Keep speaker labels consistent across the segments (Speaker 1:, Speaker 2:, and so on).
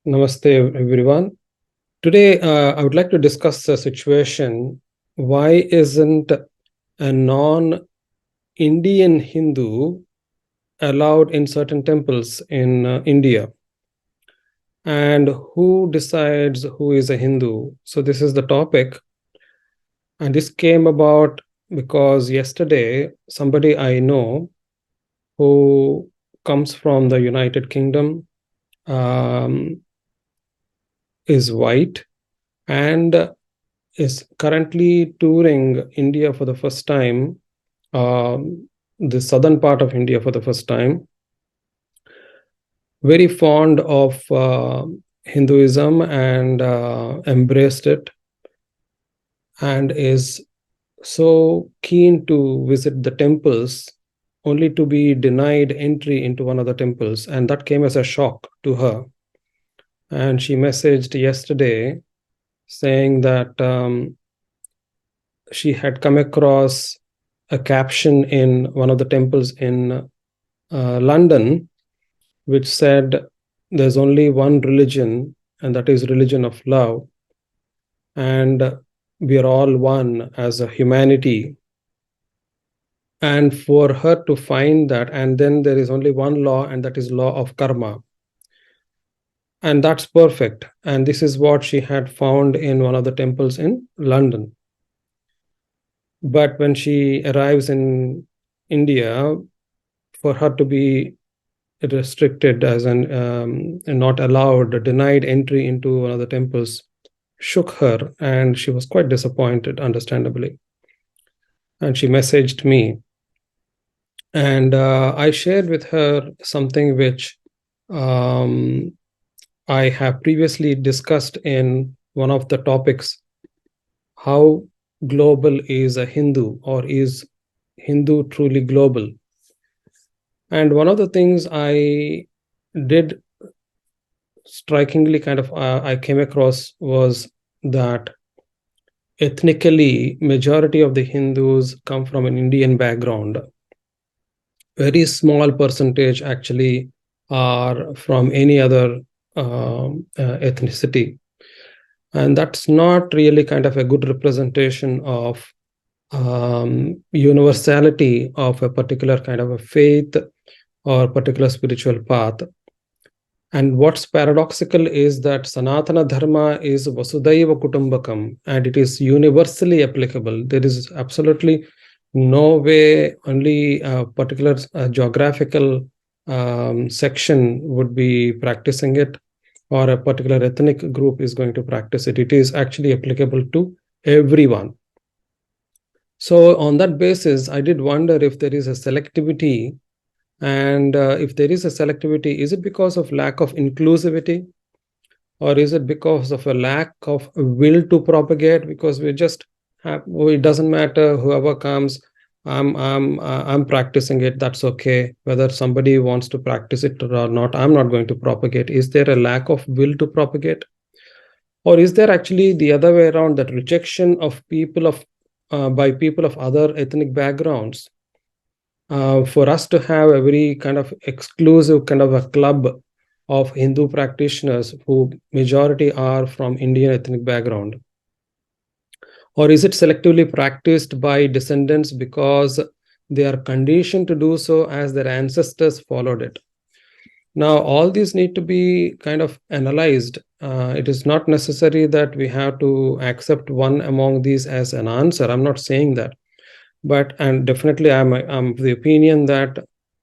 Speaker 1: Namaste, everyone. Today, I would like to discuss a situation. Why isn't a non-Indian Hindu allowed in certain temples in India? And who decides who is a Hindu? So, this is the topic. And this came about because yesterday, somebody I know who comes from the United Kingdom um, is white and is currently touring India for the first time, the southern part of India for the first time, very fond of Hinduism and embraced it, and is so keen to visit the temples only to be denied entry into one of the temples. And that came as a shock to her. And she messaged yesterday saying that she had come across a caption in one of the temples in London, which said, "There's only one religion, and that is religion of love, and we are all one as a humanity." And for her to find that, and then there is only one law, and that is law of karma, and that's perfect. And this is what she had found in one of the temples in London. But when she arrives in India, for her to be restricted as an not allowed, denied entry into one of the temples, shook her, and she was quite disappointed, understandably. And she messaged me, and I shared with her something which um, I have previously discussed in one of the topics: how global is a Hindu, or is Hindu truly global? And one of the things I did strikingly I came across was that ethnically, majority of the Hindus come from an Indian background. Very small percentage actually are from any other ethnicity, and that's not really kind of a good representation of universality of a particular kind of a faith or particular spiritual path. And what's paradoxical is that Sanatana Dharma is Vasudhaiva Kutumbakam, and it is universally applicable. There is absolutely no way only a particular geographical section would be practicing it, or a particular ethnic group is going to practice it. It is actually applicable to everyone. So, on that basis, I did wonder if there is a selectivity, and if there is a selectivity, is it because of lack of inclusivity, or is it because of a lack of will to propagate? Because we just have, it doesn't matter whoever comes, I'm practicing it. That's okay. Whether somebody wants to practice it or not, I'm not going to propagate. Is there a lack of will to propagate, or is there actually the other way around, that rejection of people of by people of other ethnic backgrounds? For us to have a very kind of exclusive kind of a club of Hindu practitioners who majority are from Indian ethnic background? Or is it selectively practiced by descendants because they are conditioned to do so as their ancestors followed it? Now, all these need to be kind of analyzed. It is not necessary that we have to accept one among these as an answer. I'm not saying that. But, and definitely I'm of the opinion that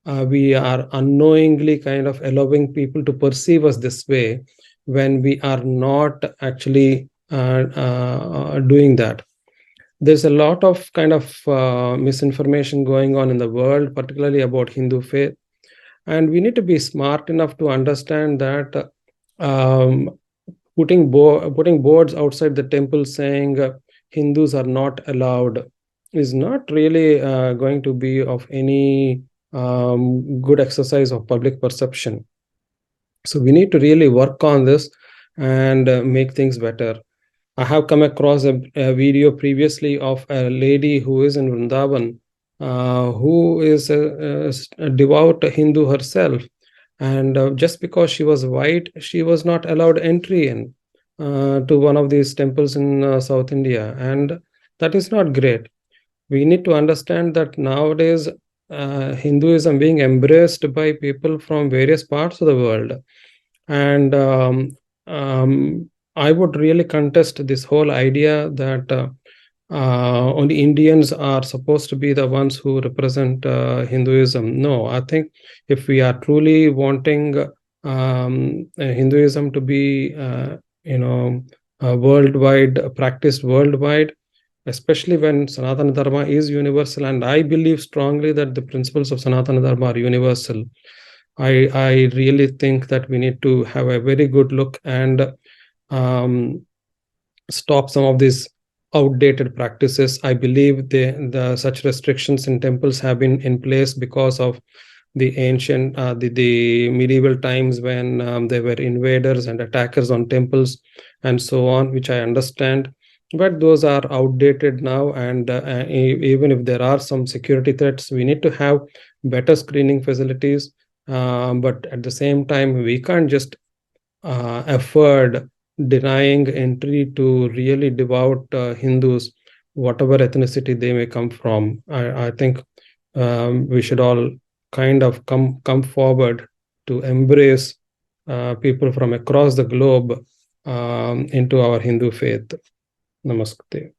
Speaker 1: we are unknowingly kind of allowing people to perceive us this way when we are not actually doing that. There's a lot of kind of misinformation going on in the world, particularly about Hindu faith. And we need to be smart enough to understand that putting boards outside the temple saying Hindus are not allowed is not really going to be of any good exercise of public perception. So we need to really work on this and make things better. I have come across a video previously of a lady who is in Vrindavan, who is a devout Hindu herself, And just because she was white, she was not allowed entry in to one of these temples in South India, and that is not great. We need to understand that nowadays Hinduism being embraced by people from various parts of the world, and I would really contest this whole idea that only Indians are supposed to be the ones who represent Hinduism. No, I think if we are truly wanting Hinduism to be, you know, worldwide, practiced worldwide, especially when Sanatana Dharma is universal, and I believe strongly that the principles of Sanatana Dharma are universal. I really think that we need to have a very good look and um, stop some of these outdated practices. I believe the such restrictions in temples have been in place because of the ancient the medieval times when there were invaders and attackers on temples and so on, which I understand, but those are outdated now. And even if there are some security threats, we need to have better screening facilities. But at the same time, we can't just afford denying entry to really devout Hindus, whatever ethnicity they may come from. I think we should all kind of come forward to embrace people from across the globe into our Hindu faith. Namaste.